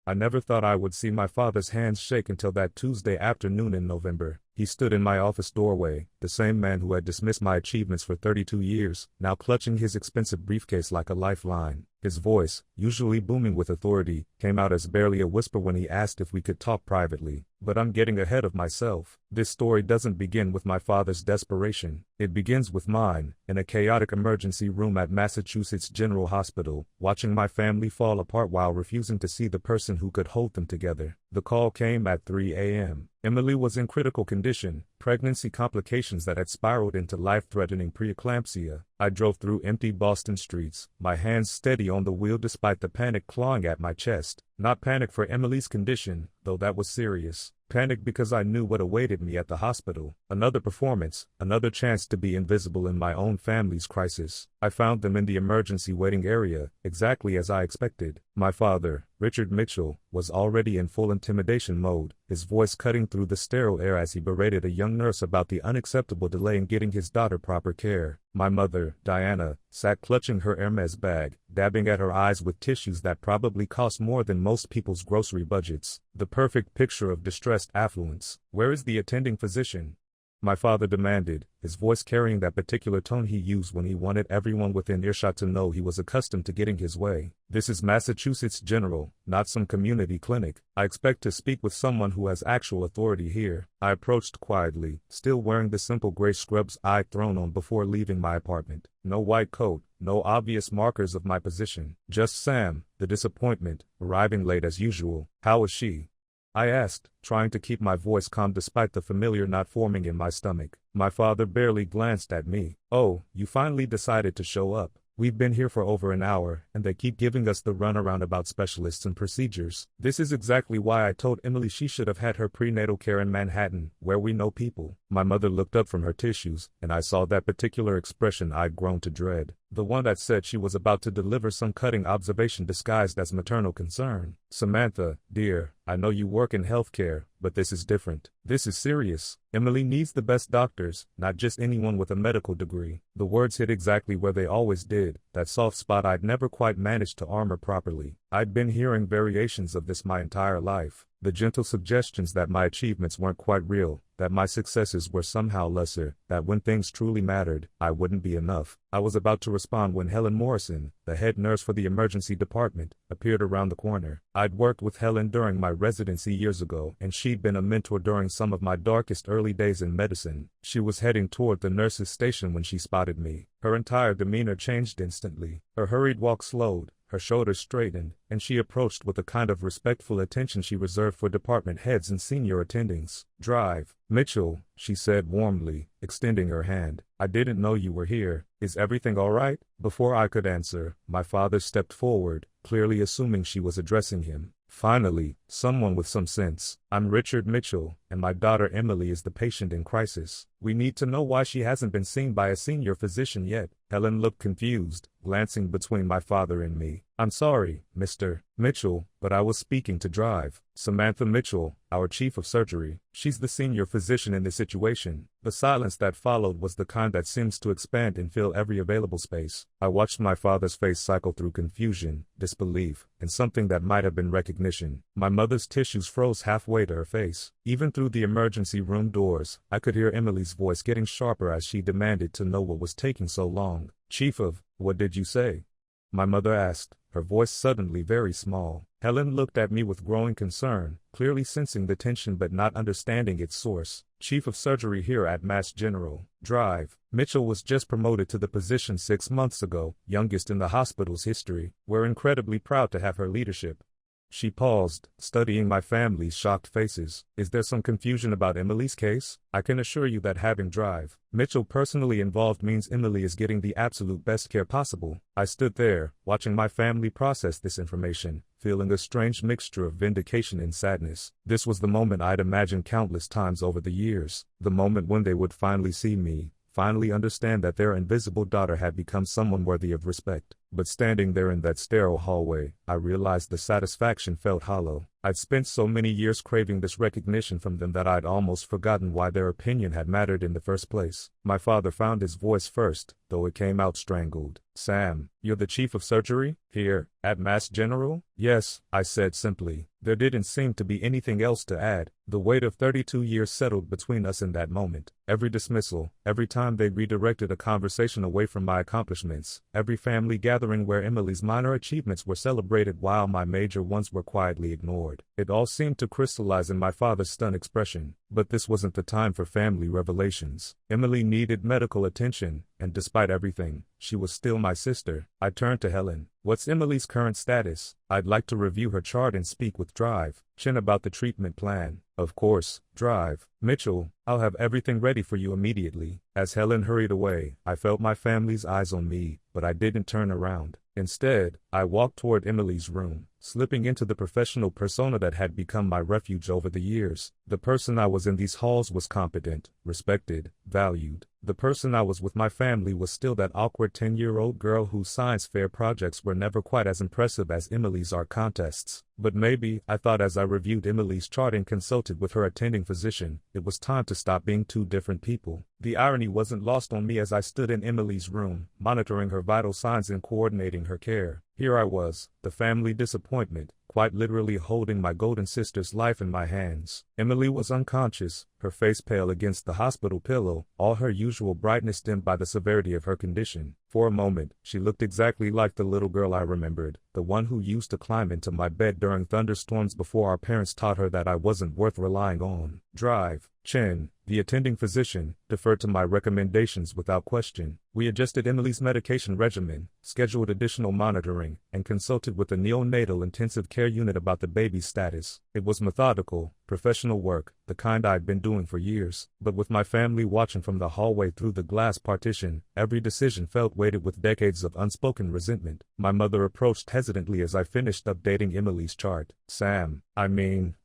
I never thought I would see my father's hands shake until that Tuesday afternoon in November. He stood in my office doorway, the same man who had dismissed my achievements for 32 years, now clutching his expensive briefcase like a lifeline. His voice, usually booming with authority, came out as barely a whisper when he asked if we could talk privately. But I'm getting ahead of myself. This story doesn't begin with my father's desperation. It begins with mine, in a chaotic emergency room at Massachusetts General Hospital, watching my family fall apart while refusing to see the person who could hold them together. The call came at 3 a.m. Emily was in critical condition, pregnancy complications that had spiraled into life-threatening preeclampsia. I drove through empty Boston streets, my hands steady on the wheel despite the panic clawing at my chest. Not panic for Emily's condition, though that was serious. Panic because I knew what awaited me at the hospital. Another performance, another chance to be invisible in my own family's crisis. I found them in the emergency waiting area, exactly as I expected. My father, Richard Mitchell, was already in full intimidation mode, his voice cutting through the sterile air as he berated a young nurse about the unacceptable delay in getting his daughter proper care. My mother, Diana, sat clutching her Hermes bag, dabbing at her eyes with tissues that probably cost more than most people's grocery budgets. The perfect picture of distressed affluence. "Where is the attending physician?" my father demanded, his voice carrying that particular tone he used when he wanted everyone within earshot to know he was accustomed to getting his way. "This is Massachusetts General, not some community clinic. I expect to speak with someone who has actual authority here." I approached quietly, still wearing the simple gray scrubs I'd thrown on before leaving my apartment. No white coat, no obvious markers of my position. Just Sam, the disappointment, arriving late as usual. "How is she?" I asked, trying to keep my voice calm despite the familiar knot forming in my stomach. My father barely glanced at me. "Oh, you finally decided to show up. We've been here for over an hour, and they keep giving us the runaround about specialists and procedures. This is exactly why I told Emily she should have had her prenatal care in Manhattan, where we know people." My mother looked up from her tissues, and I saw that particular expression I'd grown to dread. The one that said she was about to deliver some cutting observation disguised as maternal concern. "Samantha, dear, I know you work in healthcare, but this is different. This is serious. Emily needs the best doctors, not just anyone with a medical degree." The words hit exactly where they always did, that soft spot I'd never quite managed to armor properly. I'd been hearing variations of this my entire life. The gentle suggestions that my achievements weren't quite real, that my successes were somehow lesser, that when things truly mattered, I wouldn't be enough. I was about to respond when Helen Morrison, the head nurse for the emergency department, appeared around the corner. I'd worked with Helen during my residency years ago, and she'd been a mentor during some of my darkest early days in medicine. She was heading toward the nurse's station when she spotted me. Her entire demeanor changed instantly. Her hurried walk slowed, her shoulders straightened, and she approached with the kind of respectful attention she reserved for department heads and senior attendings. "Drive, Mitchell," she said warmly, extending her hand. "I didn't know you were here. Is everything all right?" Before I could answer, my father stepped forward, clearly assuming she was addressing him. "Finally, someone with some sense. I'm Richard Mitchell, and my daughter Emily is the patient in crisis. We need to know why she hasn't been seen by a senior physician yet." Helen looked confused, glancing between my father and me. "I'm sorry, Mr. Mitchell, but I was speaking to Drive. Samantha Mitchell, our chief of surgery. She's the senior physician in this situation." The silence that followed was the kind that seems to expand and fill every available space. I watched my father's face cycle through confusion, disbelief, and something that might have been recognition. My mother's tissues froze halfway to her face. Even through the emergency room doors, I could hear Emily's voice getting sharper as she demanded to know what was taking so long. "Chief of, what did you say?" my mother asked, her voice suddenly very small. Helen looked at me with growing concern, clearly sensing the tension but not understanding its source. "Chief of surgery here at Mass General. Drive. Mitchell was just promoted to the position 6 months ago, youngest in the hospital's history. We're incredibly proud to have her leadership." She paused, studying my family's shocked faces. "Is there some confusion about Emily's case? I can assure you that having Drive Mitchell personally involved means Emily is getting the absolute best care possible." I stood there, watching my family process this information, feeling a strange mixture of vindication and sadness. This was the moment I'd imagined countless times over the years. The moment when they would finally see me, finally understand that their invisible daughter had become someone worthy of respect. But standing there in that sterile hallway, I realized the satisfaction felt hollow. I'd spent so many years craving this recognition from them that I'd almost forgotten why their opinion had mattered in the first place. My father found his voice first, though it came out strangled. "Sam, you're the chief of surgery? Here, at Mass General?" "Yes," I said simply. There didn't seem to be anything else to add. The weight of 32 years settled between us in that moment. Every dismissal, every time they redirected a conversation away from my accomplishments, every family gathering where Emily's minor achievements were celebrated while my major ones were quietly ignored. It all seemed to crystallize in my father's stunned expression. But this wasn't the time for family revelations. Emily needed medical attention, and despite everything, she was still my sister. I turned to Helen. "What's Emily's current status? I'd like to review her chart and speak with Drive. Chin about the treatment plan." "Of course, Drive. Mitchell, I'll have everything ready for you immediately." As Helen hurried away, I felt my family's eyes on me, but I didn't turn around. Instead, I walked toward Emily's room, slipping into the professional persona that had become my refuge over the years. The person I was in these halls was competent, respected, valued. The person I was with my family was still that awkward 10-year-old girl whose science fair projects were never quite as impressive as Emily's art contests. But maybe, I thought as I reviewed Emily's chart and consulted with her attending physician, it was time to stop being two different people. The irony wasn't lost on me as I stood in Emily's room, monitoring her vital signs and coordinating her care. Here I was, the family disappointment, quite literally holding my golden sister's life in my hands. Emily was unconscious, her face pale against the hospital pillow, all her usual brightness dimmed by the severity of her condition. For a moment, she looked exactly like the little girl I remembered, the one who used to climb into my bed during thunderstorms before our parents taught her that I wasn't worth relying on. Drive. Chen, the attending physician, deferred to my recommendations without question. We adjusted Emily's medication regimen, scheduled additional monitoring, and consulted with the neonatal intensive care unit about the baby's status. It was methodical, professional work, the kind I'd been doing for years. But with my family watching from the hallway through the glass partition, every decision felt weighted with decades of unspoken resentment. My mother approached hesitantly as I finished updating Emily's chart. "Sam,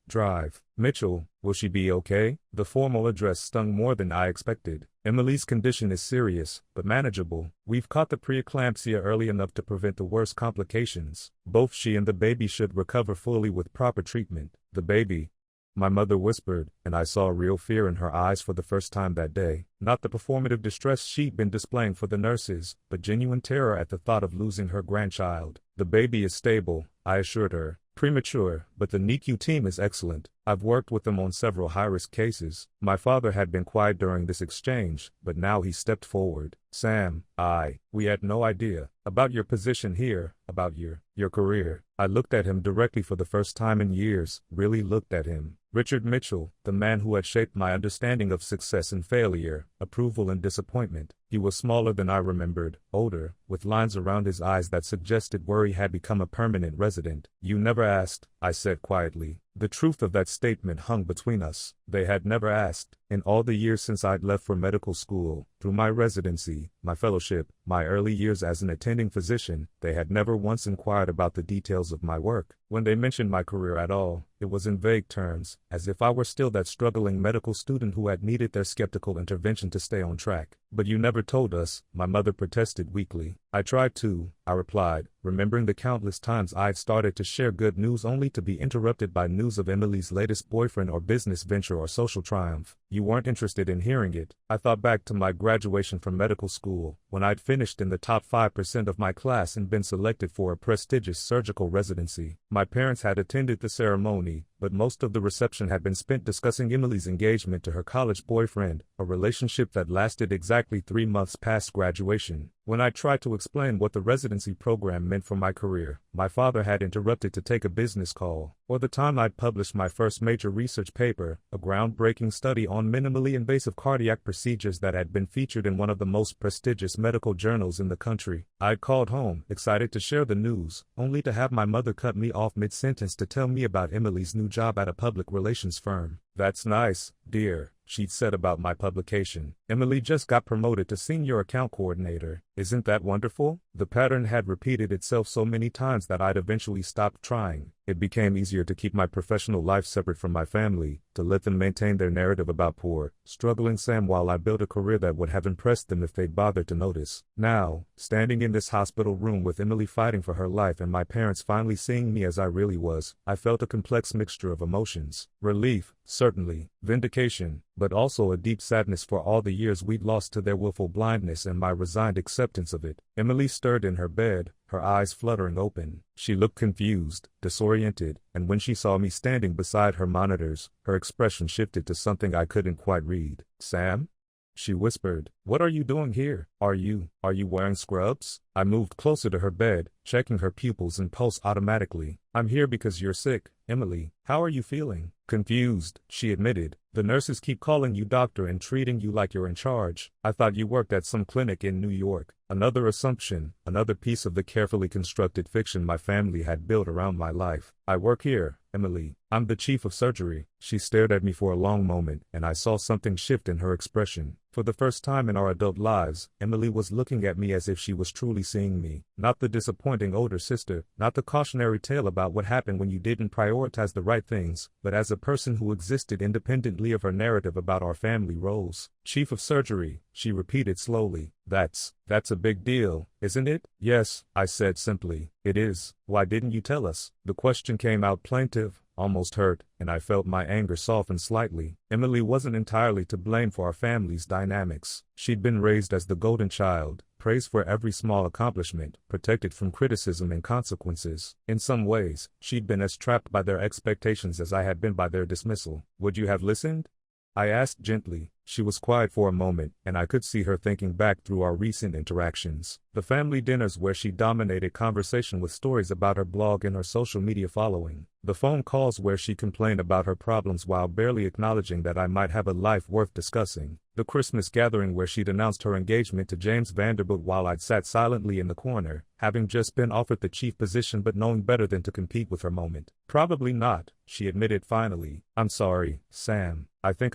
Drive. Mitchell, will she be okay?" The formal address stung more than I expected. "Emily's condition is serious, but manageable. We've caught the preeclampsia early enough to prevent the worst complications. Both she and the baby should recover fully with proper treatment." "The baby?" my mother whispered, and I saw real fear in her eyes for the first time that day. Not the performative distress she'd been displaying for the nurses, but genuine terror at the thought of losing her grandchild. "The baby is stable," I assured her. "Premature, but the NICU team is excellent. I've worked with them on several high-risk cases." My father had been quiet during this exchange, but now he stepped forward. "Sam, we had no idea about your position here, about your career." I looked at him directly for the first time in years, really looked at him. Richard Mitchell, the man who had shaped my understanding of success and failure, approval and disappointment. He was smaller than I remembered, older, with lines around his eyes that suggested worry had become a permanent resident. "You never asked," I said quietly. The truth of that statement hung between us. They had never asked. In all the years since I'd left for medical school, through my residency, my fellowship, my early years as an attending physician, they had never once inquired about the details of my work. When they mentioned my career at all, it was in vague terms, as if I were still that struggling medical student who had needed their skeptical intervention to stay on track. "But you never told us," my mother protested weakly. "I tried to," I replied, remembering the countless times I'd started to share good news only to be interrupted by news of Emily's latest boyfriend or business venture or social triumph. "You weren't interested in hearing it." I thought back to my graduation from medical school, when I'd finished in the top 5% of my class and been selected for a prestigious surgical residency. My parents had attended the ceremony, but most of the reception had been spent discussing Emily's engagement to her college boyfriend, a relationship that lasted exactly 3 months past graduation. When I tried to explain what the residency program meant for my career, my father had interrupted to take a business call. Or the time I'd published my first major research paper, a groundbreaking study on minimally invasive cardiac procedures that had been featured in one of the most prestigious medical journals in the country. I'd called home, excited to share the news, only to have my mother cut me off mid-sentence to tell me about Emily's new job at a public relations firm. "That's nice, dear," she'd said about my publication. "Emily just got promoted to senior account coordinator. Isn't that wonderful?" The pattern had repeated itself so many times that I'd eventually stopped trying. It became easier to keep my professional life separate from my family, to let them maintain their narrative about poor, struggling Sam while I built a career that would have impressed them if they'd bothered to notice. Now, standing in this hospital room with Emily fighting for her life and my parents finally seeing me as I really was, I felt a complex mixture of emotions. Relief, certainly, vindication, but also a deep sadness for all the years we'd lost to their willful blindness and my resigned acceptance of it. Emily stirred in her bed, her eyes fluttering open. She looked confused, disoriented, and when she saw me standing beside her monitors, her expression shifted to something I couldn't quite read. "Sam?" she whispered. "What are you doing here? Are you wearing scrubs?" I moved closer to her bed, checking her pupils and pulse automatically. "I'm here because you're sick, Emily. How are you feeling?" "Confused," she admitted. "The nurses keep calling you doctor and treating you like you're in charge. I thought you worked at some clinic in New York." Another assumption, another piece of the carefully constructed fiction my family had built around my life. "I work here, Emily. I'm the chief of surgery." She stared at me for a long moment, and I saw something shift in her expression. For the first time in our adult lives, Emily was looking at me as if she was truly seeing me. Not the disappointing older sister, not the cautionary tale about what happened when you didn't prioritize the right things, but as a person who existed independently of her narrative about our family roles. "Chief of surgery," she repeated slowly. That's a big deal, isn't it?" "Yes," I said simply. "It is. Why didn't you tell us?" The question came out plaintive, almost hurt, and I felt my anger soften slightly. Emily wasn't entirely to blame for our family's dynamics. She'd been raised as the golden child, praised for every small accomplishment, protected from criticism and consequences. In some ways, she'd been as trapped by their expectations as I had been by their dismissal. "Would you have listened?" I asked gently. She was quiet for a moment, and I could see her thinking back through our recent interactions. The family dinners where she dominated conversation with stories about her blog and her social media following. The phone calls where she complained about her problems while barely acknowledging that I might have a life worth discussing. The Christmas gathering where she'd announced her engagement to James Vanderbilt while I'd sat silently in the corner, having just been offered the chief position but knowing better than to compete with her moment. "Probably not," she admitted finally. "I'm sorry, Sam. I think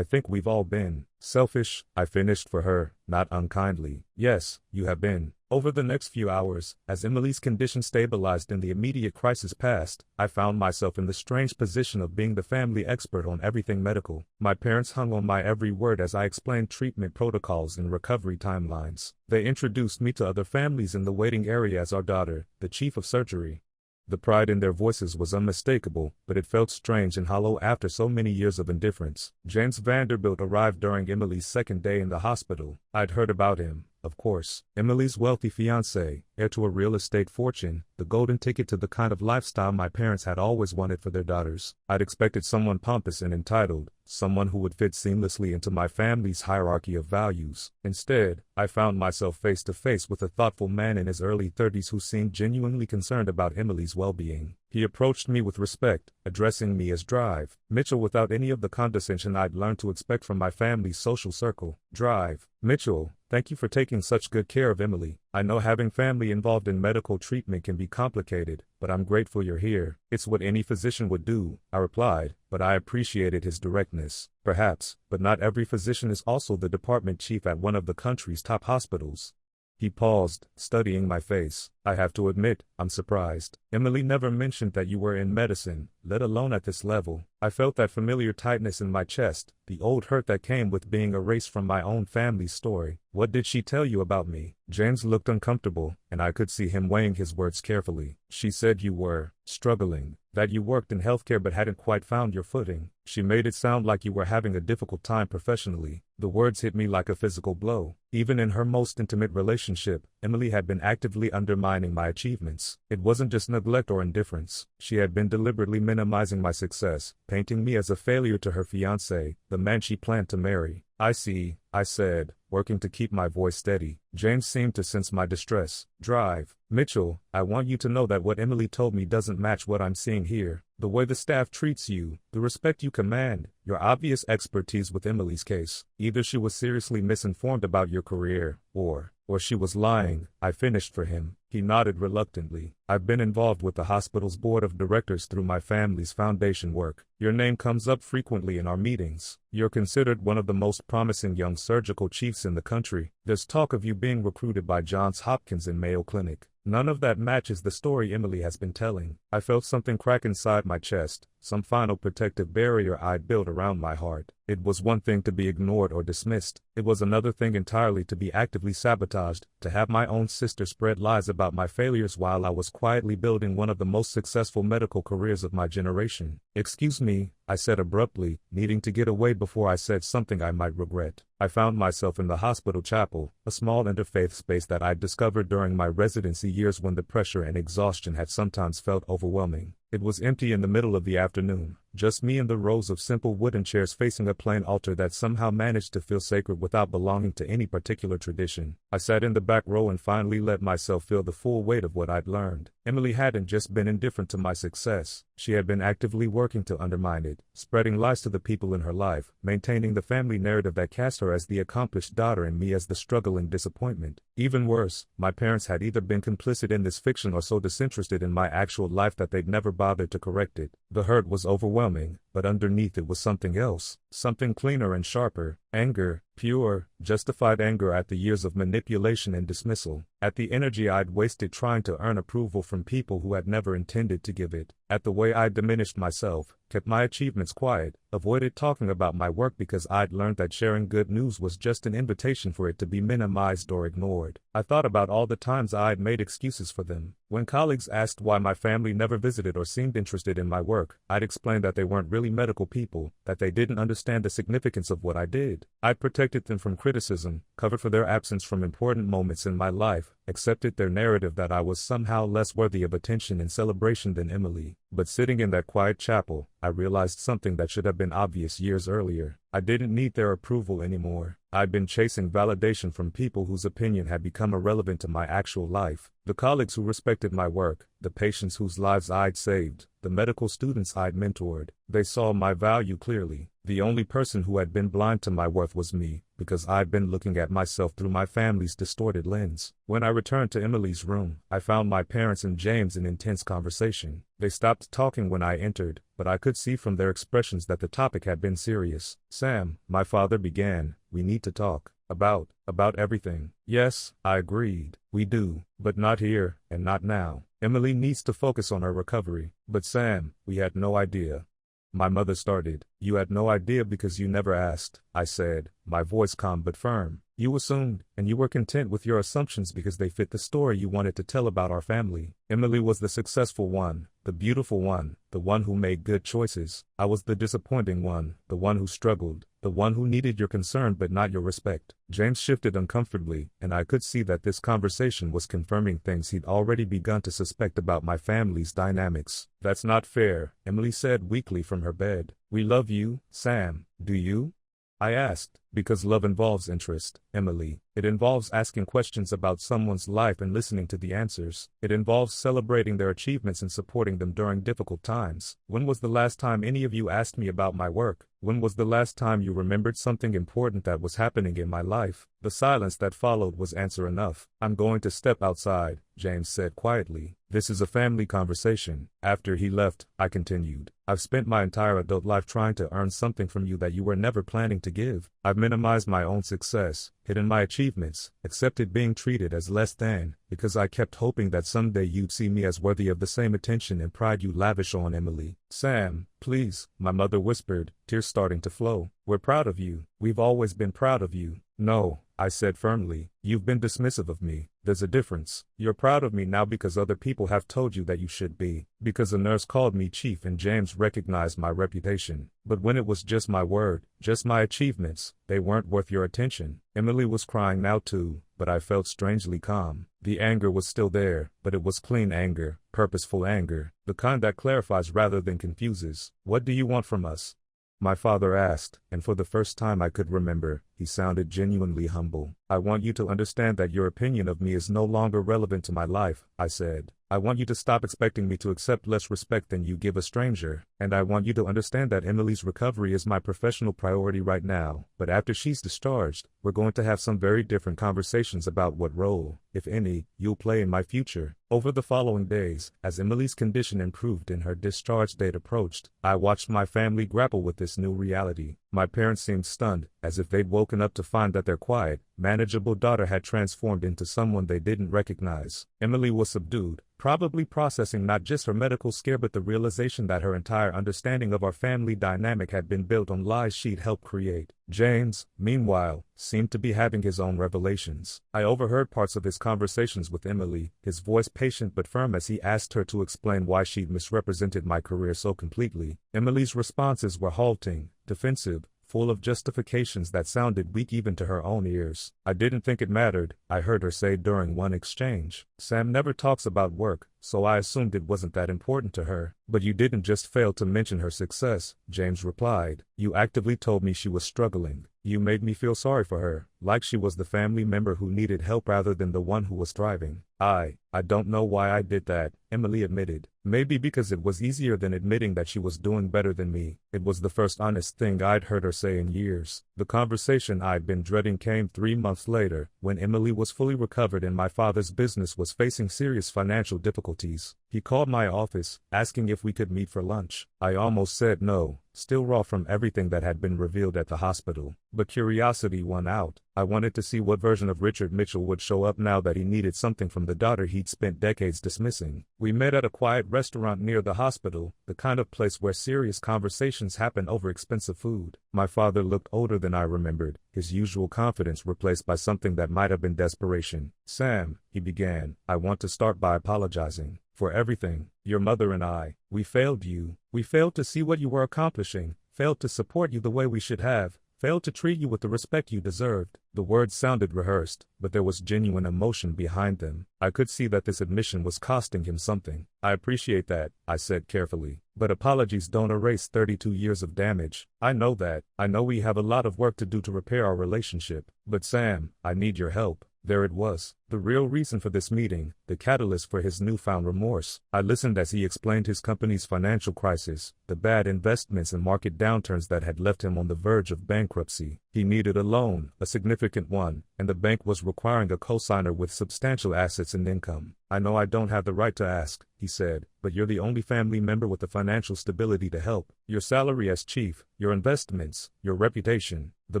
we've all been selfish," I finished for her, not unkindly. "Yes, you have been." Over the next few hours, as Emily's condition stabilized and the immediate crisis passed, I found myself in the strange position of being the family expert on everything medical. My parents hung on my every word as I explained treatment protocols and recovery timelines. They introduced me to other families in the waiting area as our daughter, the chief of surgery. The pride in their voices was unmistakable, but it felt strange and hollow after so many years of indifference. James Vanderbilt arrived during Emily's second day in the hospital. I'd heard about him, of course. Emily's wealthy fiancé, heir to a real estate fortune, the golden ticket to the kind of lifestyle my parents had always wanted for their daughters. I'd expected someone pompous and entitled, someone who would fit seamlessly into my family's hierarchy of values. Instead, I found myself face to face with a thoughtful man in his early 30s who seemed genuinely concerned about Emily's well-being. He approached me with respect, addressing me as Drive Mitchell without any of the condescension I'd learned to expect from my family's social circle. "Drive Mitchell, thank you for taking such good care of Emily. I know having family involved in medical treatment can be complicated, but I'm grateful you're here." "It's what any physician would do," I replied, but I appreciated his directness. "Perhaps, but not every physician is also the department chief at one of the country's top hospitals." He paused, studying my face. "I have to admit, I'm surprised. Emily never mentioned that you were in medicine, let alone at this level." I felt that familiar tightness in my chest, the old hurt that came with being erased from my own family's story. "What did she tell you about me?" James looked uncomfortable, and I could see him weighing his words carefully. "She said you were struggling, that you worked in healthcare but hadn't quite found your footing. She made it sound like you were having a difficult time professionally." The words hit me like a physical blow. Even in her most intimate relationship, Emily had been actively undermining my achievements. It wasn't just neglect or indifference. She had been deliberately minimizing my success, painting me as a failure to her fiancé, the man she planned to marry. "I see," I said, working to keep my voice steady. James seemed to sense my distress. "Drive Mitchell, I want you to know that what Emily told me doesn't match what I'm seeing here. The way the staff treats you, the respect you command, your obvious expertise with Emily's case. Either she was seriously misinformed about your career, or she was lying." I finished for him. He nodded reluctantly. "I've been involved with the hospital's board of directors through my family's foundation work. Your name comes up frequently in our meetings. You're considered one of the most promising young surgical chiefs in the country. There's talk of you being recruited by Johns Hopkins and Mayo Clinic." None of that matches the story Emily has been telling. I felt something crack inside my chest, some final protective barrier I'd built around my heart. It was one thing to be ignored or dismissed. It was another thing entirely to be actively sabotaged, to have my own sister spread lies about my failures while I was quietly building one of the most successful medical careers of my generation. "Excuse me," I said abruptly, needing to get away before I said something I might regret. I found myself in the hospital chapel, a small interfaith space that I'd discovered during my residency years when the pressure and exhaustion had sometimes felt overwhelming. It was empty in the middle of the afternoon, just me and the rows of simple wooden chairs facing a plain altar that somehow managed to feel sacred without belonging to any particular tradition. I sat in the back row and finally let myself feel the full weight of what I'd learned. Emily hadn't just been indifferent to my success, she had been actively working to undermine it, spreading lies to the people in her life, maintaining the family narrative that cast her as the accomplished daughter and me as the struggling disappointment. Even worse, my parents had either been complicit in this fiction or so disinterested in my actual life that they'd never bothered to correct it. The hurt was overwhelming, but underneath it was something else, something cleaner and sharper. Anger, pure, justified anger at the years of manipulation and dismissal, at the energy I'd wasted trying to earn approval from people who had never intended to give it, at the way I'd diminished myself, kept my achievements quiet, avoided talking about my work because I'd learned that sharing good news was just an invitation for it to be minimized or ignored. I thought about all the times I'd made excuses for them. When colleagues asked why my family never visited or seemed interested in my work, I'd explain that they weren't really medical people, that they didn't understand the significance of what I did. I'd protected them from criticism, covered for their absence from important moments in my life, accepted their narrative that I was somehow less worthy of attention and celebration than Emily. But sitting in that quiet chapel, I realized something that should have been obvious years earlier. I didn't need their approval anymore. I'd been chasing validation from people whose opinion had become irrelevant to my actual life. The colleagues who respected my work, the patients whose lives I'd saved, the medical students I'd mentored, they saw my value clearly. The only person who had been blind to my worth was me, because I'd been looking at myself through my family's distorted lens. When I returned to Emily's room, I found my parents and James in intense conversation. They stopped talking when I entered, but I could see from their expressions that the topic had been serious. "Sam," my father began, "we need to talk. About everything." "Yes," I agreed, "we do, but not here, and not now. Emily needs to focus on her recovery." "But Sam, we had no idea." My mother started. "You had no idea because you never asked," I said, my voice calm but firm. "You assumed, and you were content with your assumptions because they fit the story you wanted to tell about our family. Emily was the successful one, the beautiful one, the one who made good choices. I was the disappointing one, the one who struggled, the one who needed your concern but not your respect." James shifted uncomfortably, and I could see that this conversation was confirming things he'd already begun to suspect about my family's dynamics. "That's not fair," Emily said weakly from her bed. "We love you, Sam, do you?" I asked. "Because love involves interest, Emily. It involves asking questions about someone's life and listening to the answers. It involves celebrating their achievements and supporting them during difficult times. When was the last time any of you asked me about my work? When was the last time you remembered something important that was happening in my life?" The silence that followed was answer enough. "I'm going to step outside," James said quietly. "This is a family conversation." After he left, I continued. "I've spent my entire adult life trying to earn something from you that you were never planning to give. I've minimized my own success, hidden my achievements, accepted being treated as less than, because I kept hoping that someday you'd see me as worthy of the same attention and pride you lavish on Emily." "Sam, please," my mother whispered, tears starting to flow. "We're proud of you. We've always been proud of you." "No," I said firmly. "You've been dismissive of me. There's a difference. You're proud of me now because other people have told you that you should be. Because a nurse called me chief and James recognized my reputation. But when it was just my word, just my achievements, they weren't worth your attention." Emily was crying now too, but I felt strangely calm. The anger was still there, but it was clean anger, purposeful anger, the kind that clarifies rather than confuses. "What do you want from us?" my father asked, and for the first time I could remember, he sounded genuinely humble. "I want you to understand that your opinion of me is no longer relevant to my life," I said. "I want you to stop expecting me to accept less respect than you give a stranger, and I want you to understand that Emily's recovery is my professional priority right now, but after she's discharged, we're going to have some very different conversations about what role, if any, you'll play in my future." Over the following days, as Emily's condition improved and her discharge date approached, I watched my family grapple with this new reality. My parents seemed stunned, as if they'd woken up to find that their quiet, manageable daughter had transformed into someone they didn't recognize. Emily was subdued, probably processing not just her medical scare but the realization that her entire understanding of our family dynamic had been built on lies she'd helped create. James, meanwhile, seemed to be having his own revelations. I overheard parts of his conversations with Emily, his voice patient but firm as he asked her to explain why she'd misrepresented my career so completely. Emily's responses were halting, defensive, full of justifications that sounded weak even to her own ears. I didn't think it mattered, I heard her say during one exchange. Sam never talks about work, so I assumed it wasn't that important to her. But you didn't just fail to mention her success, James replied. You actively told me she was struggling. You made me feel sorry for her, like she was the family member who needed help rather than the one who was thriving. I don't know why I did that, Emily admitted. Maybe because it was easier than admitting that she was doing better than me. It was the first honest thing I'd heard her say in years. The conversation I'd been dreading came 3 months later, when Emily was fully recovered and my father's business was facing serious financial difficulties. He called my office, asking if we could meet for lunch. I almost said no, still raw from everything that had been revealed at the hospital. But curiosity won out. I wanted to see what version of Richard Mitchell would show up now that he needed something from the daughter he'd spent decades dismissing. We met at a quiet restaurant near the hospital, the kind of place where serious conversations happen over expensive food. My father looked older than I remembered, his usual confidence replaced by something that might have been desperation. Sam, he began, I want to start by apologizing for everything. Your mother and I, we failed you. We failed to see what you were accomplishing, failed to support you the way we should have, failed to treat you with the respect you deserved. The words sounded rehearsed, but there was genuine emotion behind them. I could see that this admission was costing him something. I appreciate that, I said carefully. But apologies don't erase 32 years of damage. I know that. I know we have a lot of work to do to repair our relationship. But Sam, I need your help. There it was, the real reason for this meeting, the catalyst for his newfound remorse. I listened as he explained his company's financial crisis, the bad investments and market downturns that had left him on the verge of bankruptcy. He needed a loan, a significant one, and the bank was requiring a co-signer with substantial assets and income. I know I don't have the right to ask, he said, but you're the only family member with the financial stability to help. Your salary as chief, your investments, your reputation. The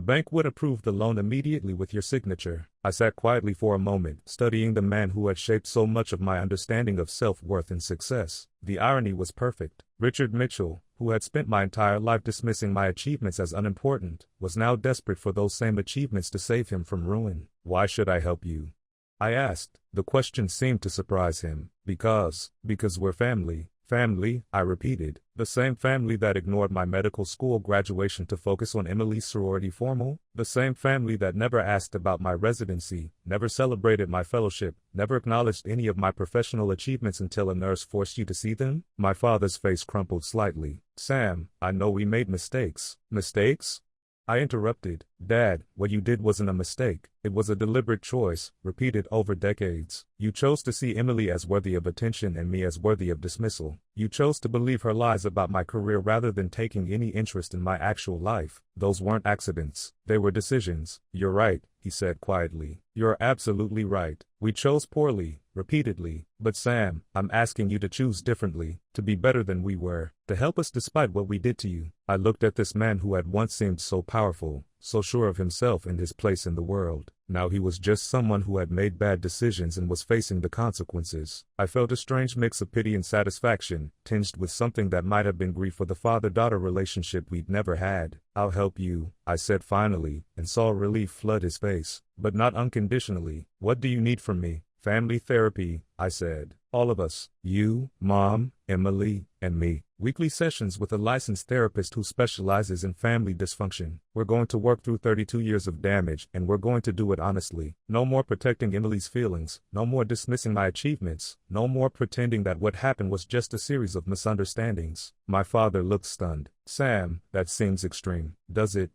bank would approve the loan immediately with your signature. I sat quietly for a moment, studying the man who had shaped so much of my understanding of self-worth and success. The irony was perfect. Richard Mitchell, who had spent my entire life dismissing my achievements as unimportant, was now desperate for those same achievements to save him from ruin. Why should I help you? I asked. The question seemed to surprise him. Because we're family. Family, I repeated. The same family that ignored my medical school graduation to focus on Emily's sorority formal? The same family that never asked about my residency, never celebrated my fellowship, never acknowledged any of my professional achievements until a nurse forced you to see them? My father's face crumpled slightly. Sam, I know we made mistakes. Mistakes? I interrupted. Dad, what you did wasn't a mistake. It was a deliberate choice, repeated over decades. You chose to see Emily as worthy of attention and me as worthy of dismissal. You chose to believe her lies about my career rather than taking any interest in my actual life. Those weren't accidents. They were decisions. You're right, he said quietly. You're absolutely right. We chose poorly, repeatedly. But Sam, I'm asking you to choose differently, to be better than we were, to help us despite what we did to you. I looked at this man who had once seemed so powerful, so sure of himself and his place in the world. Now he was just someone who had made bad decisions and was facing the consequences. I felt a strange mix of pity and satisfaction, tinged with something that might have been grief for the father-daughter relationship we'd never had. I'll help you, I said finally, and saw relief flood his face. But not unconditionally. What do you need from me? Family therapy, I said. All of us. You, Mom, Emily, and me. Weekly sessions with a licensed therapist who specializes in family dysfunction. We're going to work through 32 years of damage, and we're going to do it honestly. No more protecting Emily's feelings, no more dismissing my achievements, no more pretending that what happened was just a series of misunderstandings. My father looked stunned. Sam, that seems extreme. Does it?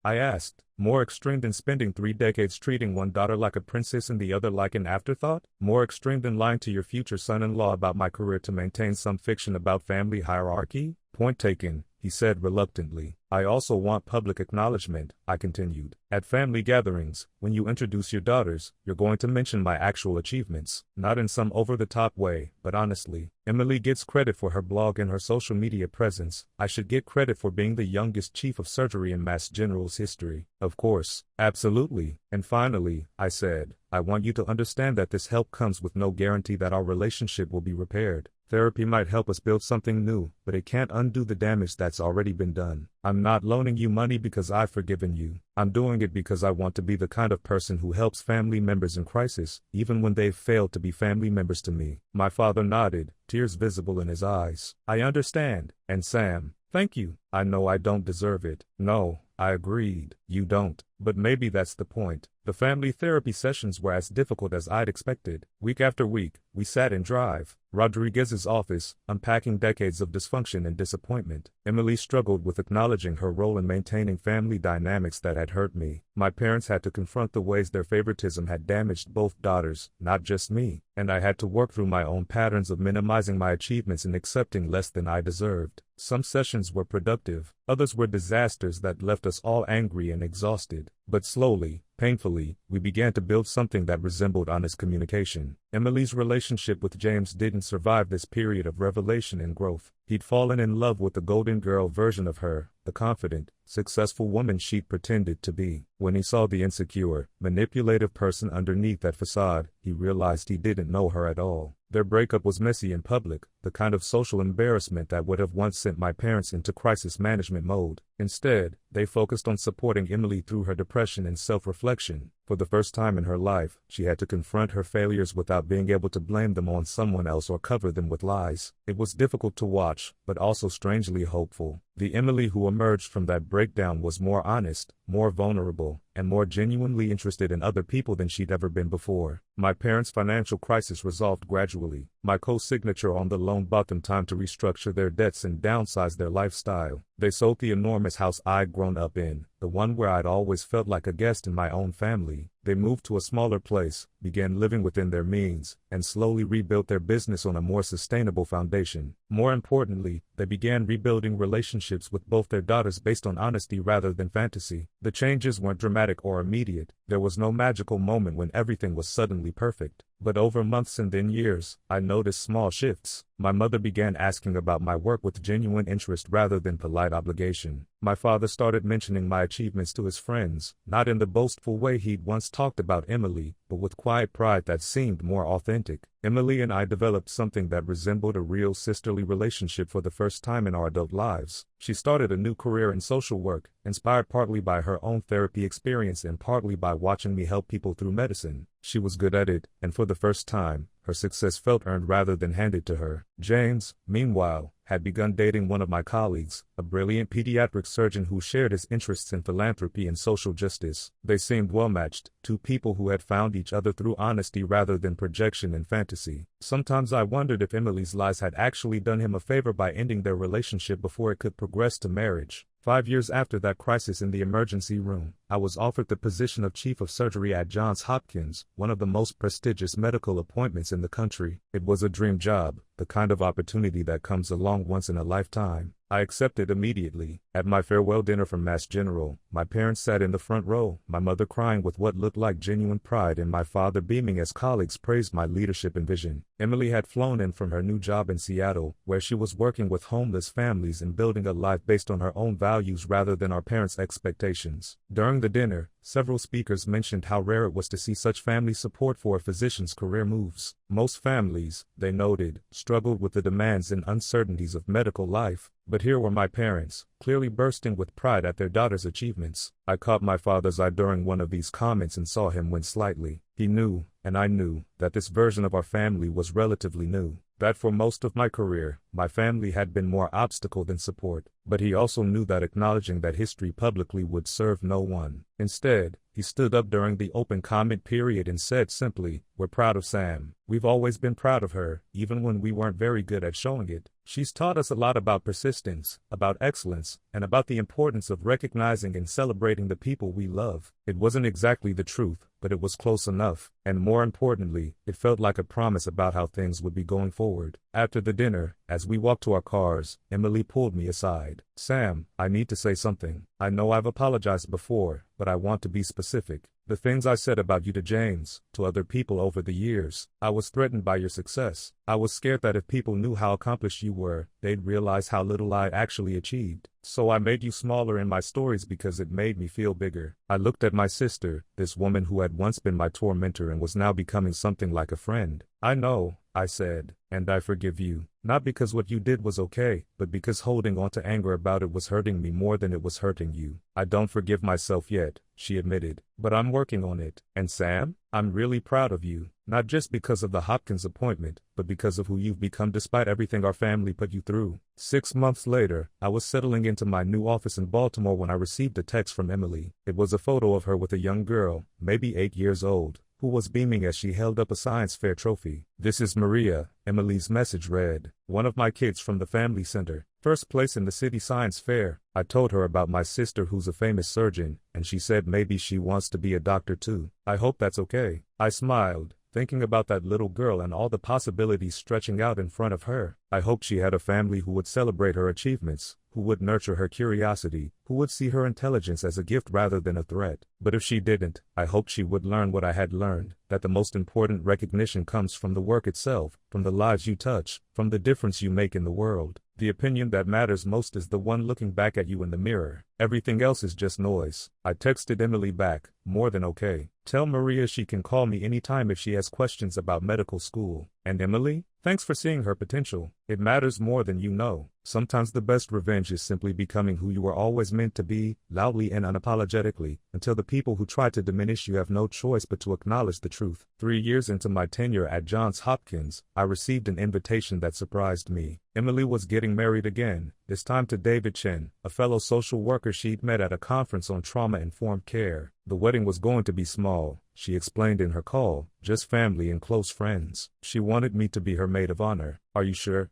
I asked. More extreme than spending 3 decades treating one daughter like a princess and the other like an afterthought? More extreme than lying to your future son-in-law about my career to maintain some fiction about family hierarchy? Point taken, he said reluctantly. I also want public acknowledgement, I continued. At family gatherings, when you introduce your daughters, you're going to mention my actual achievements, not in some over-the-top way, but honestly. Emily gets credit for her blog and her social media presence. I should get credit for being the youngest chief of surgery in Mass General's history. Of course. Absolutely. And finally, I said, I want you to understand that this help comes with no guarantee that our relationship will be repaired. Therapy might help us build something new, but it can't undo the damage that's already been done. I'm not loaning you money because I've forgiven you. I'm doing it because I want to be the kind of person who helps family members in crisis, even when they've failed to be family members to me. My father nodded, tears visible in his eyes. I understand. And Sam, thank you. I know I don't deserve it. No, I agreed. You don't. But maybe that's the point. The family therapy sessions were as difficult as I'd expected. Week after week, we sat in Drive, Rodriguez's office, unpacking decades of dysfunction and disappointment. Emily struggled with acknowledging her role in maintaining family dynamics that had hurt me. My parents had to confront the ways their favoritism had damaged both daughters, not just me. And I had to work through my own patterns of minimizing my achievements and accepting less than I deserved. Some sessions were productive, others were disasters that left us all angry and exhausted. But slowly, painfully, we began to build something that resembled honest communication. Emily's relationship with James didn't survive this period of revelation and growth. He'd fallen in love with the golden girl version of her, the confident, successful woman she'd pretended to be. When he saw the insecure, manipulative person underneath that facade, he realized he didn't know her at all. Their breakup was messy in public, the kind of social embarrassment that would have once sent my parents into crisis management mode. Instead, they focused on supporting Emily through her depression and self-reflection. For the first time in her life, she had to confront her failures without being able to blame them on someone else or cover them with lies. It was difficult to watch, but also strangely hopeful. The Emily who emerged from that breakdown was more honest, more vulnerable, and more genuinely interested in other people than she'd ever been before. My parents' financial crisis resolved gradually. My co-signature on the loan bought them time to restructure their debts and downsize their lifestyle. They sold the enormous house I'd grown up in, the one where I'd always felt like a guest in my own family. They moved to a smaller place, began living within their means, and slowly rebuilt their business on a more sustainable foundation. More importantly, they began rebuilding relationships with both their daughters based on honesty rather than fantasy. The changes weren't dramatic or immediate. There was no magical moment when everything was suddenly perfect. But over months and then years, I noticed small shifts. My mother began asking about my work with genuine interest rather than polite obligation. My father started mentioning my achievements to his friends, not in the boastful way he'd once talked about Emily, but with quiet pride that seemed more authentic. Emily and I developed something that resembled a real sisterly relationship for the first time in our adult lives. She started a new career in social work, inspired partly by her own therapy experience and partly by watching me help people through medicine. She was good at it, and for the first time, her success felt earned rather than handed to her. James, meanwhile, had begun dating one of my colleagues, a brilliant pediatric surgeon who shared his interests in philanthropy and social justice. They seemed well-matched, two people who had found each other through honesty rather than projection and fantasy. Sometimes I wondered if Emily's lies had actually done him a favor by ending their relationship before it could progress to marriage. 5 years after that crisis in the emergency room, I was offered the position of chief of surgery at Johns Hopkins, one of the most prestigious medical appointments in the country. It was a dream job, the kind of opportunity that comes along once in a lifetime. I accepted immediately. At my farewell dinner from Mass General, my parents sat in the front row, my mother crying with what looked like genuine pride and my father beaming as colleagues praised my leadership and vision. Emily had flown in from her new job in Seattle, where she was working with homeless families and building a life based on her own values rather than our parents' expectations. During the dinner, several speakers mentioned how rare it was to see such family support for a physician's career moves. Most families, they noted, struggled with the demands and uncertainties of medical life. But here were my parents, clearly bursting with pride at their daughter's achievements. I caught my father's eye during one of these comments and saw him wince slightly. He knew, and I knew, that this version of our family was relatively new. That for most of my career, my family had been more obstacle than support. But he also knew that acknowledging that history publicly would serve no one. Instead, he stood up during the open comment period and said simply, "We're proud of Sam. We've always been proud of her, even when we weren't very good at showing it. She's taught us a lot about persistence, about excellence, and about the importance of recognizing and celebrating the people we love." It wasn't exactly the truth, but it was close enough, and more importantly, it felt like a promise about how things would be going forward. After the dinner, as we walked to our cars, Emily pulled me aside. Sam, I need to say something. I know I've apologized before, but I want to be specific. The things I said about you to James, to other people over the years, I was threatened by your success. I was scared that if people knew how accomplished you were, they'd realize how little I actually achieved. So I made you smaller in my stories because it made me feel bigger. I looked at my sister, this woman who had once been my tormentor and was now becoming something like a friend. I know, I said, and I forgive you. Not because what you did was okay, but because holding on to anger about it was hurting me more than it was hurting you. I don't forgive myself yet, she admitted, but I'm working on it. And Sam, I'm really proud of you, not just because of the Hopkins appointment, but because of who you've become despite everything our family put you through. 6 months later, I was settling into my new office in Baltimore when I received a text from Emily. It was a photo of her with a young girl, maybe 8 years old, who was beaming as she held up a science fair trophy. "This is Maria," Emily's message read. "One of my kids from the family center. First place in the city science fair." I told her about my sister who's a famous surgeon, and she said maybe she wants to be a doctor too. I hope that's okay. I smiled, thinking about that little girl and all the possibilities stretching out in front of her. I hoped she had a family who would celebrate her achievements, who would nurture her curiosity, who would see her intelligence as a gift rather than a threat. But if she didn't, I hoped she would learn what I had learned, that the most important recognition comes from the work itself, from the lives you touch, from the difference you make in the world. The opinion that matters most is the one looking back at you in the mirror. Everything else is just noise. I texted Emily back, more than okay. Tell Maria she can call me anytime if she has questions about medical school. And Emily, thanks for seeing her potential. It matters more than you know. Sometimes the best revenge is simply becoming who you were always meant to be, loudly and unapologetically, until the people who try to diminish you have no choice but to acknowledge the truth. 3 years into my tenure at Johns Hopkins, I received an invitation that surprised me. Emily was getting married again, this time to David Chen, a fellow social worker she'd met at a conference on trauma-informed care. The wedding was going to be small, she explained in her call, just family and close friends. She wanted me to be her maid of honor. "Are you sure?"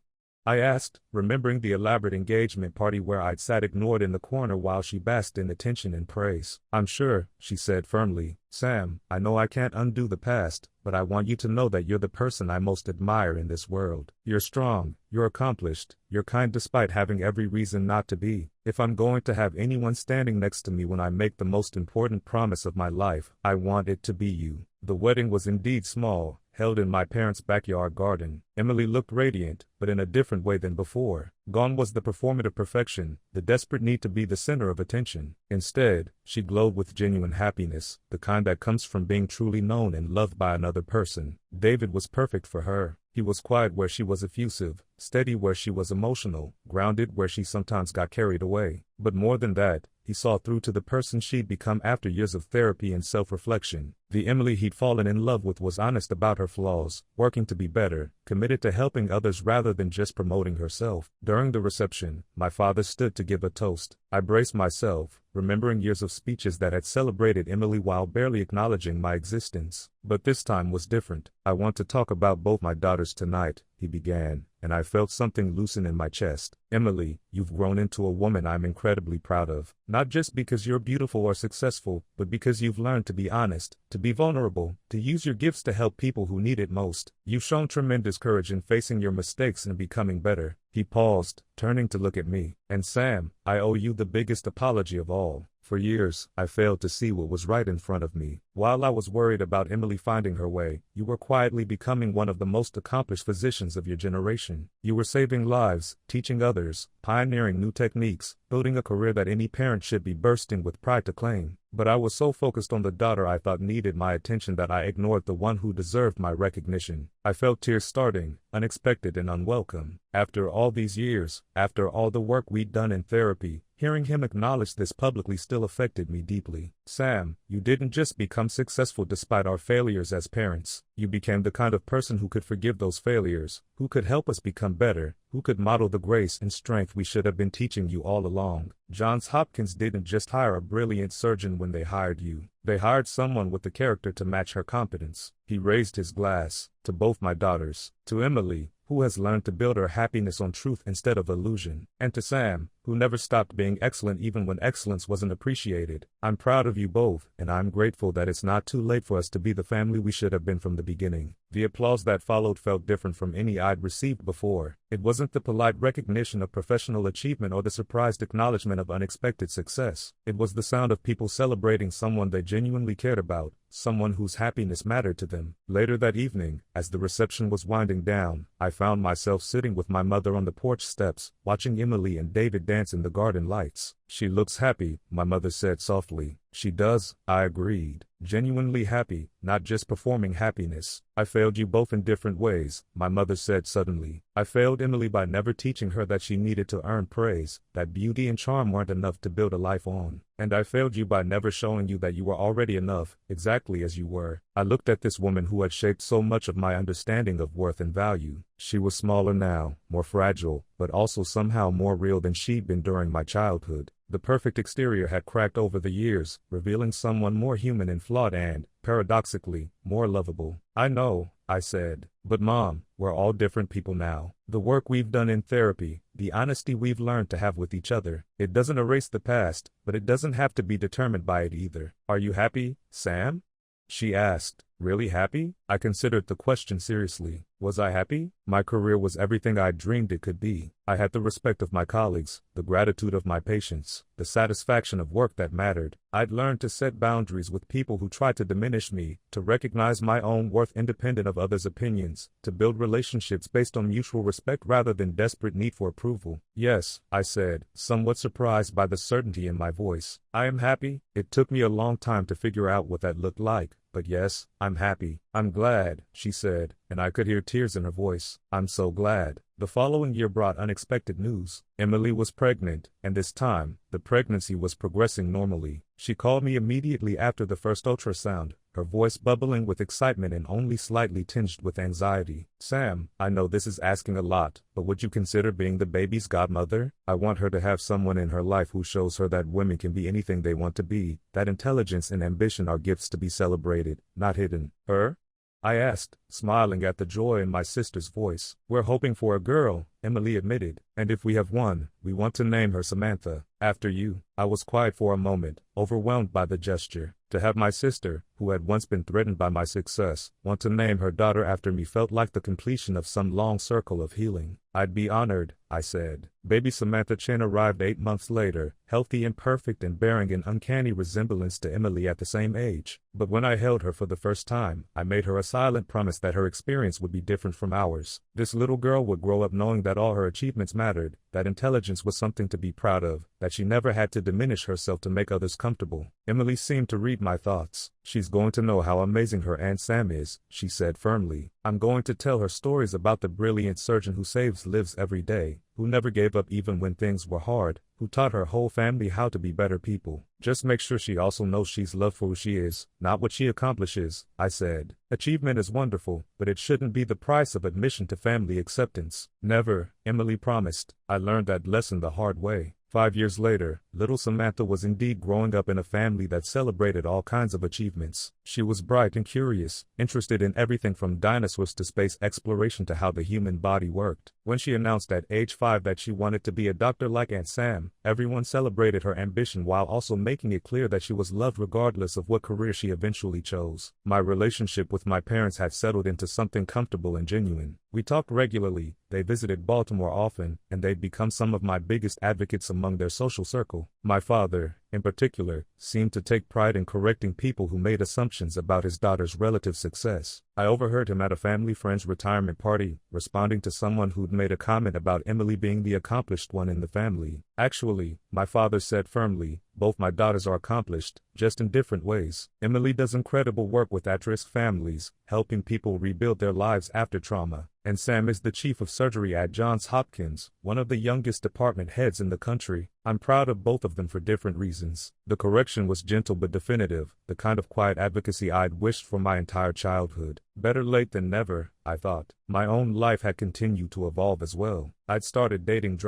I asked, remembering the elaborate engagement party where I'd sat ignored in the corner while she basked in attention and praise. "I'm sure," she said firmly. "Sam, I know I can't undo the past, but I want you to know that you're the person I most admire in this world. You're strong, you're accomplished, you're kind despite having every reason not to be. If I'm going to have anyone standing next to me when I make the most important promise of my life, I want it to be you." The wedding was indeed small, held in my parents' backyard garden. Emily looked radiant, but in a different way than before. Gone was the performative perfection, the desperate need to be the center of attention. Instead, she glowed with genuine happiness, the kind that comes from being truly known and loved by another person. David was perfect for her. He was quiet where she was effusive, steady where she was emotional, grounded where she sometimes got carried away. But more than that, he saw through to the person she'd become after years of therapy and self-reflection. The Emily he'd fallen in love with was honest about her flaws, working to be better, committed to helping others rather than just promoting herself. During the reception, my father stood to give a toast. I braced myself, remembering years of speeches that had celebrated Emily while barely acknowledging my existence. But this time was different. "I want to talk about both my daughters tonight," he began, and I felt something loosen in my chest. "Emily, you've grown into a woman I'm incredibly proud of. Not just because you're beautiful or successful, but because you've learned to be honest, to be vulnerable, to use your gifts to help people who need it most. You've shown tremendous courage in facing your mistakes and becoming better." He paused, turning to look at me. "And Sam, I owe you the biggest apology of all. For years, I failed to see what was right in front of me. While I was worried about Emily finding her way, you were quietly becoming one of the most accomplished physicians of your generation. You were saving lives, teaching others, pioneering new techniques, building a career that any parent should be bursting with pride to claim. But I was so focused on the daughter I thought needed my attention that I ignored the one who deserved my recognition." I felt tears starting, unexpected and unwelcome. After all these years, after all the work we'd done in therapy, hearing him acknowledge this publicly still affected me deeply. "Sam, you didn't just become successful despite our failures as parents. You became the kind of person who could forgive those failures, who could help us become better, who could model the grace and strength we should have been teaching you all along. Johns Hopkins didn't just hire a brilliant surgeon when they hired you. They hired someone with the character to match her competence." He raised his glass, to both my daughters, to Emily, who has learned to build her happiness on truth instead of illusion, and to Sam, who never stopped being excellent even when excellence wasn't appreciated. I'm proud of you both, and I'm grateful that it's not too late for us to be the family we should have been from the beginning. The applause that followed felt different from any I'd received before. It wasn't the polite recognition of professional achievement or the surprised acknowledgement of unexpected success. It was the sound of people celebrating someone they genuinely cared about, someone whose happiness mattered to them. Later that evening, as the reception was winding down, I found myself sitting with my mother on the porch steps, watching Emily and David dance in the garden lights. "She looks happy," my mother said softly. "She does," I agreed. "Genuinely happy, not just performing happiness." "I failed you both in different ways," my mother said suddenly. "I failed Emily by never teaching her that she needed to earn praise, that beauty and charm weren't enough to build a life on. And I failed you by never showing you that you were already enough, exactly as you were." I looked at this woman who had shaped so much of my understanding of worth and value. She was smaller now, more fragile, but also somehow more real than she'd been during my childhood. The perfect exterior had cracked over the years, revealing someone more human and flawed and, paradoxically, more lovable. "I know," I said. "But Mom, we're all different people now. The work we've done in therapy, the honesty we've learned to have with each other, it doesn't erase the past, but it doesn't have to be determined by it either." "Are you happy, Sam?" she asked. "Really happy?" I considered the question seriously. Was I happy? My career was everything I dreamed it could be. I had the respect of my colleagues, the gratitude of my patients, the satisfaction of work that mattered. I'd learned to set boundaries with people who tried to diminish me, to recognize my own worth independent of others' opinions, to build relationships based on mutual respect rather than desperate need for approval. "Yes," I said, somewhat surprised by the certainty in my voice. "I am happy." It took me a long time to figure out what that looked like. But yes, I'm happy. "I'm glad," she said, and I could hear tears in her voice. "I'm so glad." The following year brought unexpected news. Emily was pregnant, and this time, the pregnancy was progressing normally. She called me immediately after the first ultrasound, her voice bubbling with excitement and only slightly tinged with anxiety. "Sam, I know this is asking a lot, but would you consider being the baby's godmother? I want her to have someone in her life who shows her that women can be anything they want to be, that intelligence and ambition are gifts to be celebrated, not hidden." "Her?" I asked, smiling at the joy in my sister's voice. "We're hoping for a girl," Emily admitted, "and if we have one, we want to name her Samantha, after you." I was quiet for a moment, overwhelmed by the gesture. To have my sister, who had once been threatened by my success, want to name her daughter after me felt like the completion of some long circle of healing. "I'd be honored," I said. Baby Samantha Chen arrived 8 months later, healthy and perfect and bearing an uncanny resemblance to Emily at the same age. But when I held her for the first time, I made her a silent promise that her experience would be different from ours. This little girl would grow up knowing that all her achievements mattered, that intelligence was something to be proud of, that she never had to diminish herself to make others comfortable. Emily seemed to read my thoughts. "She's going to know how amazing her Aunt Sam is," she said firmly. "I'm going to tell her stories about the brilliant surgeon who saves lives every day, who never gave up even when things were hard, who taught her whole family how to be better people. Just make sure she also knows she's loved for who she is, not what she accomplishes," I said. "Achievement is wonderful, but it shouldn't be the price of admission to family acceptance." "Never," Emily promised. I learned that lesson the hard way. 5 years later, little Samantha was indeed growing up in a family that celebrated all kinds of achievements. She was bright and curious, interested in everything from dinosaurs to space exploration to how the human body worked. When she announced at age 5 that she wanted to be a doctor like Aunt Sam, everyone celebrated her ambition while also making it clear that she was loved regardless of what career she eventually chose. My relationship with my parents had settled into something comfortable and genuine. We talked regularly, they visited Baltimore often, and they'd become some of my biggest advocates among their social circle. My father, in particular, seemed to take pride in correcting people who made assumptions about his daughter's relative success. I overheard him at a family friend's retirement party, responding to someone who'd made a comment about Emily being the accomplished one in the family. "Actually," my father said firmly, "both my daughters are accomplished, just in different ways. Emily does incredible work with at-risk families, helping people rebuild their lives after trauma. And Sam is the chief of surgery at Johns Hopkins, one of the youngest department heads in the country. I'm proud of both of them for different reasons." The correction was gentle but definitive, the kind of quiet advocacy I'd wished for my entire childhood. Better late than never, I thought. My own life had continued to evolve as well. I'd started dating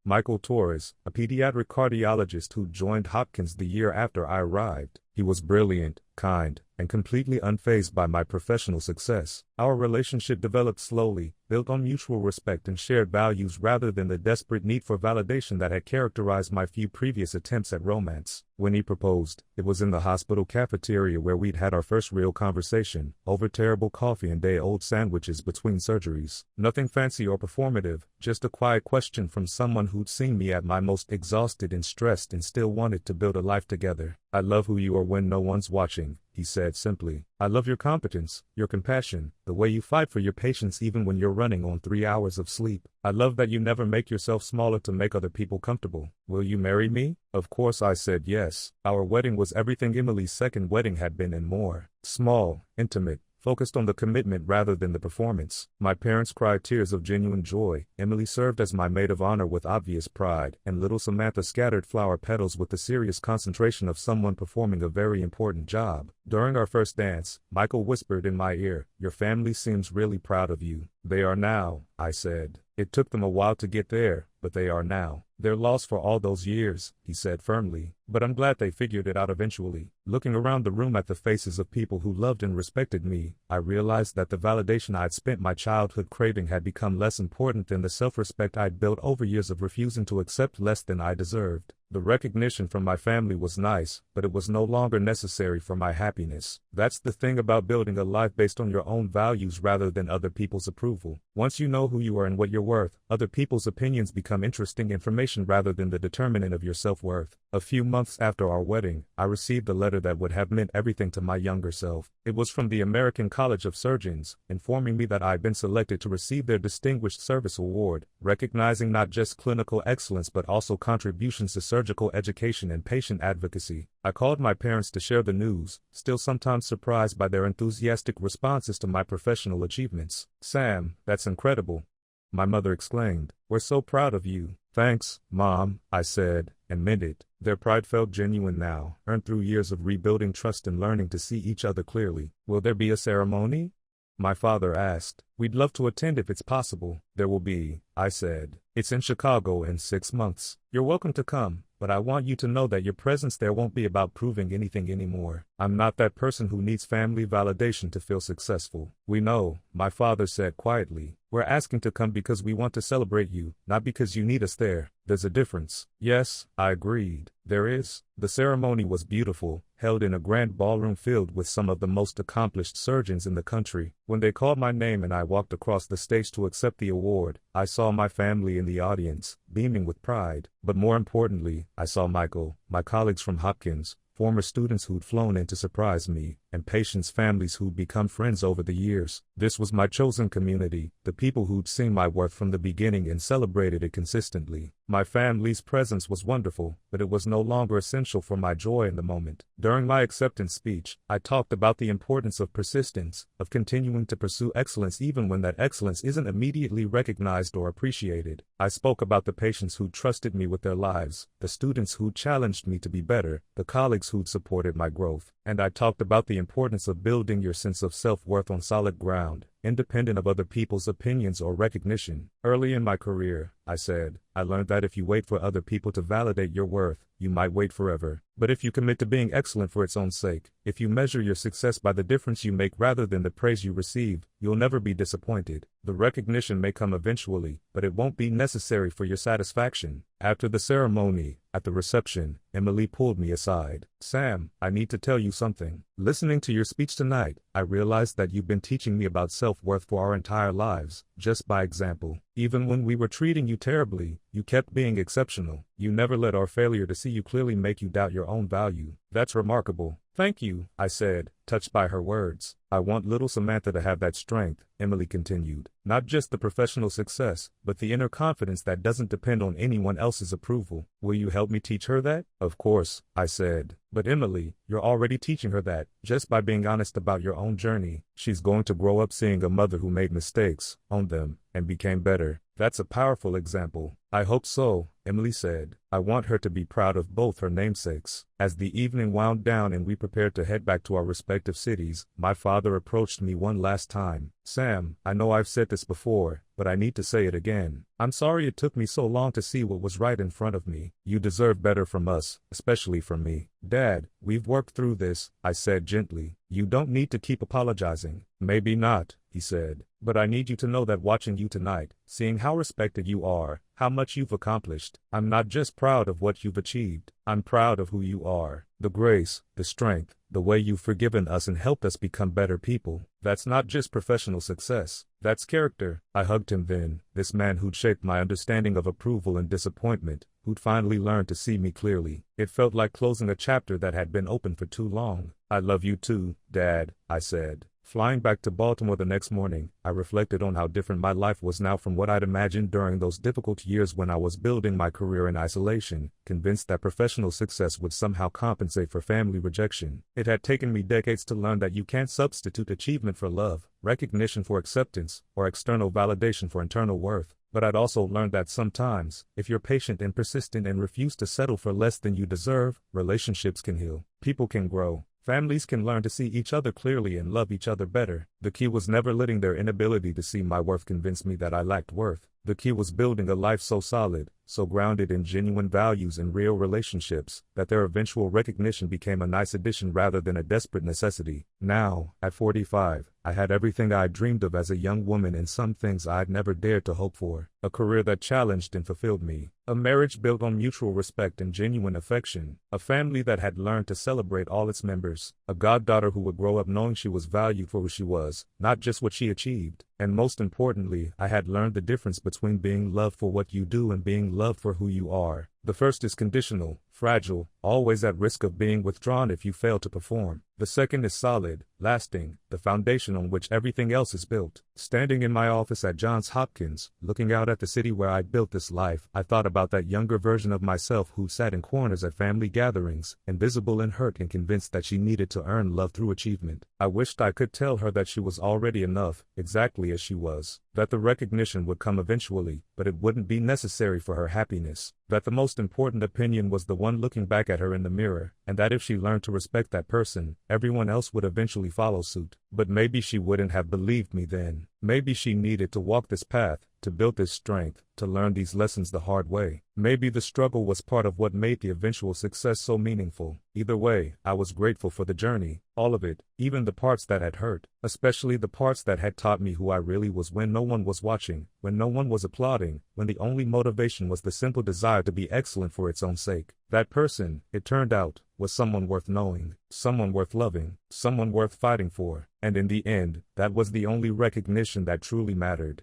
Michael Torres, a pediatric cardiologist who joined Hopkins the year after I arrived. He was brilliant, kind, and completely unfazed by my professional success. Our relationship developed slowly, built on mutual respect and shared values rather than the desperate need for validation that had characterized my few previous attempts at romance. When he proposed, it was in the hospital cafeteria where we'd had our first real conversation, over terrible coffee and day-old sandwiches between surgeries. Nothing fancy or performative, just a quiet question from someone who'd seen me at my most exhausted and stressed and still wanted to build a life together. "I love who you are when no one's watching," he said simply. "I love your competence, your compassion, the way you fight for your patients even when you're running on 3 hours of sleep. I love that you never make yourself smaller to make other people comfortable. Will you marry me?" Of course I said yes. Our wedding was everything Emily's second wedding had been and more. Small, intimate, focused on the commitment rather than the performance. My parents cried tears of genuine joy. Emily served as my maid of honor with obvious pride, and little Samantha scattered flower petals with the serious concentration of someone performing a very important job. During our first dance, Michael whispered in my ear, "Your family seems really proud of you." "They are now," I said. "It took them a while to get there, but they are now. They're lost for all those years," he said firmly. "But I'm glad they figured it out eventually." Looking around the room at the faces of people who loved and respected me, I realized that the validation I'd spent my childhood craving had become less important than the self-respect I'd built over years of refusing to accept less than I deserved. The recognition from my family was nice, but it was no longer necessary for my happiness. That's the thing about building a life based on your own values rather than other people's approval. Once you know who you are and what you're worth, other people's opinions become interesting information rather than the determinant of your self-worth. A few months after our wedding, I received a letter that would have meant everything to my younger self. It was from the American College of Surgeons, informing me that I'd been selected to receive their Distinguished Service Award, recognizing not just clinical excellence but also contributions to surgical education and patient advocacy. I called my parents to share the news, still sometimes surprised by their enthusiastic responses to my professional achievements. "Sam, that's incredible," my mother exclaimed. "We're so proud of you." "Thanks, Mom," I said, and meant it. Their pride felt genuine now, earned through years of rebuilding trust and learning to see each other clearly. "Will there be a ceremony?" my father asked. "We'd love to attend if it's possible." "There will be," I said. "It's in Chicago in 6 months. You're welcome to come, but I want you to know that your presence there won't be about proving anything anymore. I'm not that person who needs family validation to feel successful." "We know," my father said quietly. "We're asking to come because we want to celebrate you, not because you need us there. There's a difference." "Yes," I agreed. "There is." The ceremony was beautiful, held in a grand ballroom filled with some of the most accomplished surgeons in the country. When they called my name and I walked across the stage to accept the award, I saw my family in the audience, beaming with pride. But more importantly, I saw Michael, my colleagues from Hopkins, former students who'd flown in to surprise me, and patients' families who'd become friends over the years. This was my chosen community, the people who'd seen my worth from the beginning and celebrated it consistently. My family's presence was wonderful, but it was no longer essential for my joy in the moment. During my acceptance speech, I talked about the importance of persistence, of continuing to pursue excellence even when that excellence isn't immediately recognized or appreciated. I spoke about the patients who trusted me with their lives, the students who challenged me to be better, the colleagues who'd supported my growth, and I talked about the importance of building your sense of self-worth on solid ground, independent of other people's opinions or recognition. Early in my career, I said, I learned that if you wait for other people to validate your worth, you might wait forever. But if you commit to being excellent for its own sake, if you measure your success by the difference you make rather than the praise you receive, you'll never be disappointed. The recognition may come eventually, but it won't be necessary for your satisfaction. After the ceremony, at the reception, Emily pulled me aside. "Sam, I need to tell you something. Listening to your speech tonight, I realized that you've been teaching me about self-worth for our entire lives, just by example. Even when we were treating you terribly, you kept being exceptional. You never let our failure to see you clearly make you doubt your own value. That's remarkable." "Thank you," I said, touched by her words. "I want little Samantha to have that strength," Emily continued. "Not just the professional success, but the inner confidence that doesn't depend on anyone else's approval. Will you help me teach her that?" "Of course," I said. "But Emily, you're already teaching her that, just by being honest about your own journey. She's going to grow up seeing a mother who made mistakes, owned them, and became better. That's a powerful example." "I hope so," Emily said. "I want her to be proud of both her namesakes." As the evening wound down and we prepared to head back to our respective cities, my father approached me one last time. "Sam, I know I've said this before, but I need to say it again. I'm sorry it took me so long to see what was right in front of me. You deserve better from us, especially from me. Dad, we've worked through this, I said gently. You don't need to keep apologizing. Maybe not, he said. But I need you to know that watching you tonight, seeing how respected you are, how much you've accomplished, I'm not just proud of what you've achieved, I'm proud of who you are. The grace, the strength, the way you've forgiven us and helped us become better people. That's not just professional success. That's character. I hugged him then, this man who'd shaped my understanding of approval and disappointment, who'd finally learned to see me clearly. It felt like closing a chapter that had been open for too long. I love you too, Dad, I said. Flying back to Baltimore the next morning, I reflected on how different my life was now from what I'd imagined during those difficult years when I was building my career in isolation, convinced that professional success would somehow compensate for family rejection. It had taken me decades to learn that you can't substitute achievement for love, recognition for acceptance, or external validation for internal worth. But I'd also learned that sometimes, if you're patient and persistent and refuse to settle for less than you deserve, relationships can heal. People can grow. Families can learn to see each other clearly and love each other better. The key was never letting their inability to see my worth convince me that I lacked worth. The key was building a life so solid, so grounded in genuine values and real relationships, that their eventual recognition became a nice addition rather than a desperate necessity. Now, at 45, I had everything I dreamed of as a young woman and some things I'd never dared to hope for. A career that challenged and fulfilled me. A marriage built on mutual respect and genuine affection. A family that had learned to celebrate all its members. A goddaughter who would grow up knowing she was valued for who she was, not just what she achieved. And most importantly, I had learned the difference between being loved for what you do and being loved for who you are. The first is conditional, fragile, always at risk of being withdrawn if you fail to perform. The second is solid, lasting, the foundation on which everything else is built. Standing in my office at Johns Hopkins, looking out at the city where I'd built this life, I thought about that younger version of myself who sat in corners at family gatherings, invisible and hurt and convinced that she needed to earn love through achievement. I wished I could tell her that she was already enough, exactly as she was. That the recognition would come eventually, but it wouldn't be necessary for her happiness. That the most important opinion was the one looking back at her in the mirror, and that if she learned to respect that person, everyone else would eventually follow suit. But maybe she wouldn't have believed me then. Maybe she needed to walk this path, to build this strength, to learn these lessons the hard way. Maybe the struggle was part of what made the eventual success so meaningful. Either way, I was grateful for the journey, all of it, even the parts that had hurt, especially the parts that had taught me who I really was when no one was watching, when no one was applauding, when the only motivation was the simple desire to be excellent for its own sake. That person, it turned out, was someone worth knowing, someone worth loving, someone worth fighting for. And in the end, that was the only recognition that truly mattered.